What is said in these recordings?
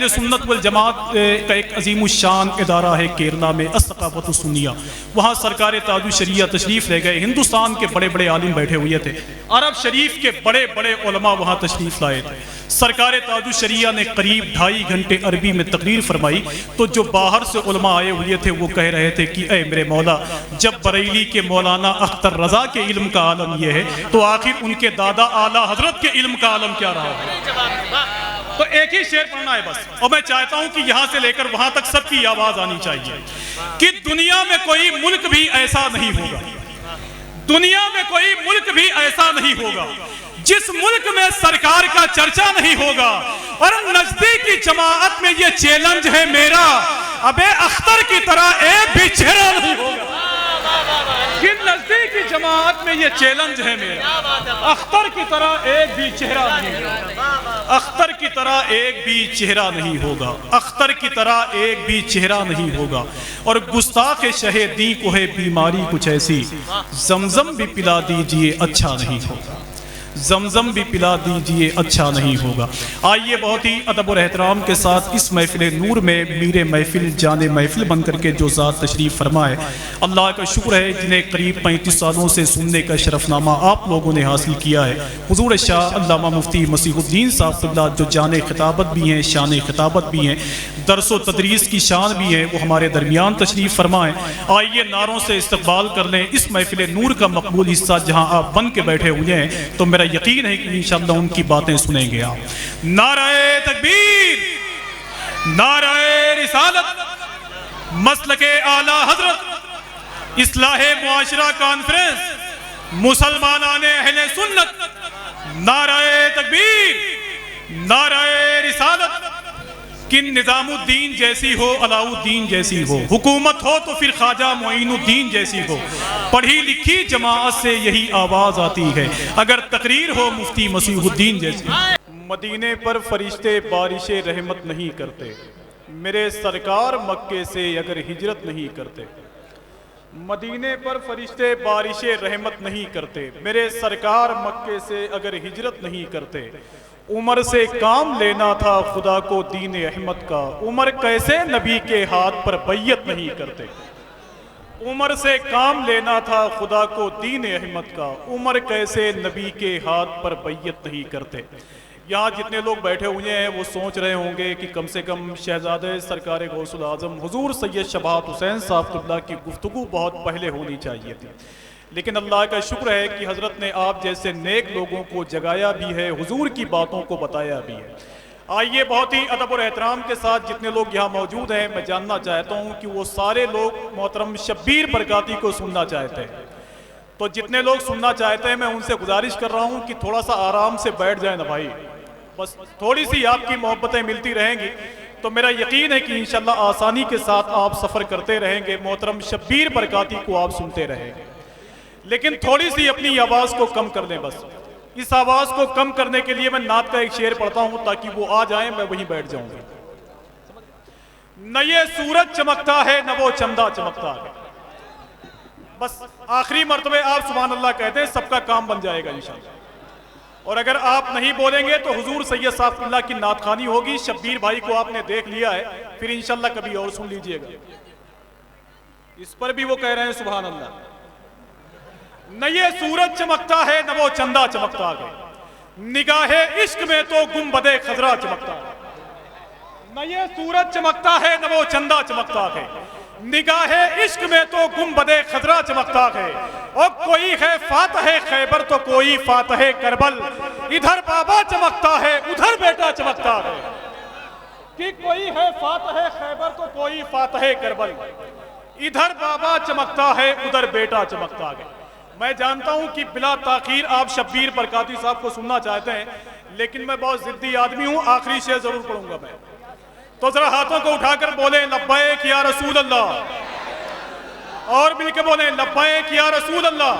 सुन्नत वल जमात का एक अजीमुशान इदारा है केरला में असक़ाफ़त सुन्निया। वहाँ सरकार ताजुल शरिया तशरीफ़ ले गए। हिंदुस्तान के बड़े बड़े आलिम बैठे हुए थे, अरब शरीफ के बड़े बड़े उलमा वहाँ तशरीफ़ लाए थे। सरकार ताजुल शरिया ने करीब 2.5 घंटे अरबी में तकरीर फरमाई। तो जो बाहर से उलमा आए हुए थे वो कह रहे थे कि ए मेरे मौला, जब बरेली के मौलाना अख्तर रज़ा के इल्म का आलम यह है तो आखिर उनके दादा आला हजरत के इल्म का आलम क्या रहा है। तो एक ही शेर पढ़ना है बस, और मैं चाहता हूं कि यहां से लेकर वहां तक सबकी आवाज आनी चाहिए कि दुनिया में कोई मुल्क भी ऐसा नहीं होगा, दुनिया में कोई मुल्क भी ऐसा नहीं होगा जिस मुल्क में सरकार का चर्चा नहीं होगा। और नजदीकी जमात में ये चैलेंज है मेरा, अबे अख्तर की तरह एक भी चेहरा नहीं होगा। कि नजदीकी जमात में ये चैलेंज है मेरा, अख्तर की तरह एक भी चेहरा नहीं होगा, अख्तर की तरह एक भी चेहरा नहीं होगा, अख्तर की तरह एक भी चेहरा नहीं होगा। और गुस्ताख शहीदी को है बीमारी कुछ ऐसी, जमजम भी पिला दीजिए अच्छा नहीं होगा, जमजम भी पिला दीजिए अच्छा नहीं होगा। आइए बहुत ही अदब और एहतराम के साथ इस महफिल नूर में मीरे महफिल जाने महफिल बन करके जो ज़ात तशरीफ़ फरमाए, अल्लाह का शुक्र है जिन्हें करीब 35 सालों से सुनने का शरफनामा आप लोगों ने हासिल किया है। हुजूर शाह अल्लामा मुफ्ती मसीहुद्दीन साहब क़िबला जो जाने खिताबत भी हैं, शान खिताबत भी हैं, दरसो तदरीस की शान भी है, वो हमारे दरमियान तशरीफ़ फरमाएँ। आइए नारों से इस्तकबाल कर लें इस महफिल नूर का मकबूल हिस्सा जहाँ आप बन के बैठे हुए हैं। तो मेरा यकीन है कि इंशाअल्लाह उनकी बातें सुनेंगे आप। नाराए तकबीर, नाराए रिसालत, मसलके आला हजरत, इस्लाहे मुआशरा कॉन्फ्रेंस, मुसलमानाने अहले सुन्नत। नाराए तकबीर, नाराए रिसालत। कि निज़ामुद्दीन जैसी हो, अलाउद्दीन जैसी हो, हुकूमत हो तो फिर ख्वाजा मोइनुद्दीन जैसी हो। पढ़ी लिखी जमाअत से यही आवाज़ आती है, अगर तकरीर हो मुफ्ती मसीहुद्दीन जैसी। मदीने पर फरिश्ते बारिशे रहमत नहीं करते, मेरे सरकार मक्के से अगर हिजरत नहीं करते। मदीने पर फरिश्ते बारिशे रहमत नहीं करते, मेरे सरकार मक्के से अगर हिजरत नहीं करते। उमर से काम लेना था खुदा को दीन अहमद का, उमर कैसे नबी के हाथ पर बैयत नहीं करते। उमर से काम लेना था खुदा को दीन अहमद का, उमर कैसे नबी के हाथ पर बैयत नहीं करते। यहाँ जितने लोग बैठे हुए हैं वो सोच रहे होंगे कि कम से कम शहजादे सरकार गौसुल आज़म हुजूर सैयद शबात हुसैन साहब क़िबला की गुफ्तगू बहुत पहले होनी चाहिए थी, लेकिन अल्लाह का शुक्र है कि हज़रत ने आप जैसे नेक लोगों को जगाया भी है, हुजूर की बातों को बताया भी है। आइए बहुत ही अदब और एहतराम के साथ जितने लोग यहाँ मौजूद हैं, मैं जानना चाहता हूँ कि वो सारे लोग मोहतरम शब्बीर बरकाती को सुनना चाहते हैं। तो जितने लोग सुनना चाहते हैं मैं उनसे गुजारिश कर रहा हूँ कि थोड़ा सा आराम से बैठ जाए ना भाई, बस थोड़ी सी आपकी मोहब्बतें मिलती रहेंगी तो मेरा यकीन है कि इंशाल्लाह आसानी के साथ आप सफ़र करते रहेंगे, मोहतरम शब्बीर बरकाती को आप सुनते रहेंगे। लेकिन थोड़ी सी अपनी आवाज़ को कम कर दें, बस इस आवाज़ को कम करने के लिए मैं नात का एक शेर पढ़ता हूँ ताकि वो आ जाए, मैं वहीं बैठ जाऊँगा। न ये सूरज चमकता है न वो चंदा चमकता है। बस आखिरी मर्तबे आप सुभान अल्लाह कहते हैं, सबका काम बन जाएगा इंशाअल्लाह। और अगर आप नहीं बोलेंगे तो हुजूर सैयद साहब क़िबला की नात खानी होगी। शब्बीर भाई को आपने देख लिया है, फिर इंशाअल्लाह कभी और सुन लीजिएगा। इस पर भी वो कह रहे हैं सुभान अल्लाह। न ये सूरज चमकता है न वो चंदा चमकता है, निगाहे इश्क में तो गुंबदे खजरा चमकता है। न ये सूरज चमकता है न वो चंदा चमकता है, निगाहे इश्क में तो गुंबदे खजरा चमकता है। और कोई है फातह खैबर तो कोई फातह करबल, इधर बाबा चमकता है उधर बेटा चमकता है। कि कोई है फातह खैबर तो कोई फातह करबल, इधर बाबा चमकता है उधर बेटा चमकता है। मैं जानता हूं कि बिला ताखीर आप शब्बीर बरकाती साहब को सुनना चाहते हैं, लेकिन मैं बहुत जिद्दी आदमी हूं, आखिरी शेर जरूर पढ़ूंगा मैं। तो जरा हाथों को उठाकर बोले लब्बैक या रसूल अल्लाह, और मिलकर बोले लब्बैक या रसूल अल्लाह।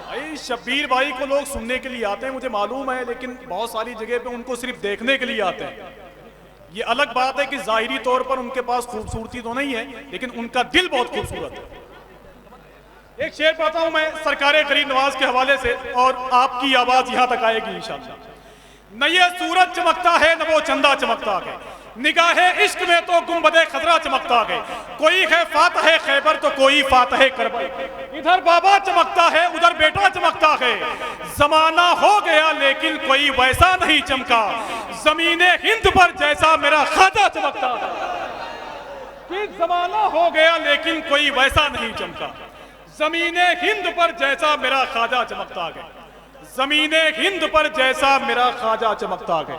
भाई शब्बीर भाई को लोग सुनने के लिए आते हैं मुझे मालूम है, लेकिन बहुत सारी जगह पे उनको सिर्फ देखने के लिए आते हैं। ये अलग बात है कि जाहिरी तौर पर उनके पास खूबसूरती तो नहीं है, लेकिन उनका दिल बहुत खूबसूरत है। एक शेर पढ़ता हूं मैं सरकार गरीब नवाज के हवाले से, और आपकी आवाज यहां तक आएगी इंशाअल्लाह। न ये सूरज चमकता है न वो चंदा चमकता है, निगाहे इश्क में तो गुंबदे खजरा चमकता है। कोई है फातह खैबर तो कोई फातह करबल, इधर बाबा चमकता है उधर बेटा चमकता है। जमाना हो गया लेकिन कोई वैसा नहीं चमका, जमीने हिंद पर जैसा मेरा खाजा चमकता है। कि जमाना हो गया लेकिन कोई वैसा नहीं चमका, जमीने हिंद पर जैसा मेरा खाजा चमकता है। जमीने हिंद पर जैसा मेरा खाजा चमकता है।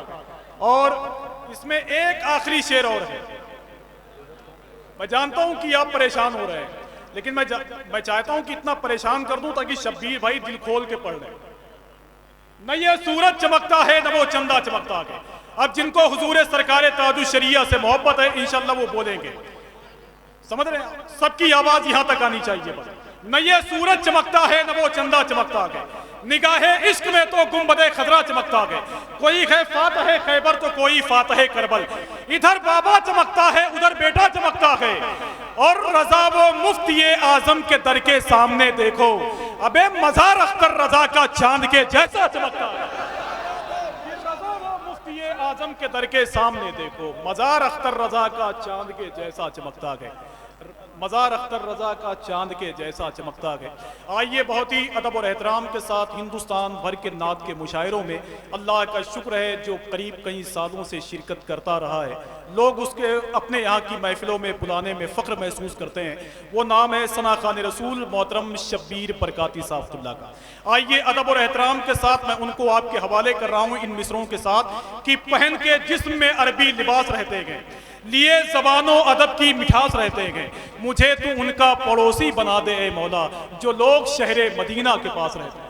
और इसमें एक आखिरी शेर और है। मैं जानता हूं कि आप परेशान हो रहे हैं, लेकिन मैं चाहता हूं कि इतना परेशान कर दूं ताकि शब्बीर भाई दिल खोल के पढ़ लें। न ये सूरज चमकता है न वो चंदा चमकता है। अब जिनको हुजूर सरकार ताजुश शरिया से मोहब्बत है इंशाल्लाह वो बोलेंगे, समझ रहे हैं? सबकी आवाज यहां तक आनी चाहिए बस। न ये सूरज चमकता है न वो चंदा चमकता है, निगाहे इश्क में तो गुंबदे खजरा चमकता है। कोई है फातह खैबर तो कोई फातह करबल, इधर बाबा चमकता है उधर बेटा चमकता है। और रजा वो मुफ्ती आजम के दर के सामने देखो, अबे मजार अख्तर रजा का चांद के जैसा चमकता है। रजा वो मुफ्ती आजम के दर के सामने देखो, मजार अख्तर रजा का चांद के जैसा चमकता है। मजार अख्तर रजा का चांद के जैसा चमकता है। आइए बहुत ही अदब और एहतराम के साथ हिंदुस्तान भर के नात के मुशायरों में अल्लाह का शुक्र है जो करीब कई सालों से शिरकत करता रहा है, लोग उसके अपने यहाँ की महफिलों में बुलाने में फ़ख्र महसूस करते हैं। वो नाम है सना खान रसूल मोहतरम शब्बीर बरकाती साफ़ुल्लाह का। आइए अदब और एहतराम के साथ मैं उनको आपके हवाले कर रहा हूँ इन मिसरों के साथ कि पहन के जिस्म में अरबी लिबास रहते गए, लिए ज़बानो अदब की मिठास रहते गए, मुझे तू उनका पड़ोसी बना दे ए मौला जो लोग शहरे मदीना के पास रहते हैं।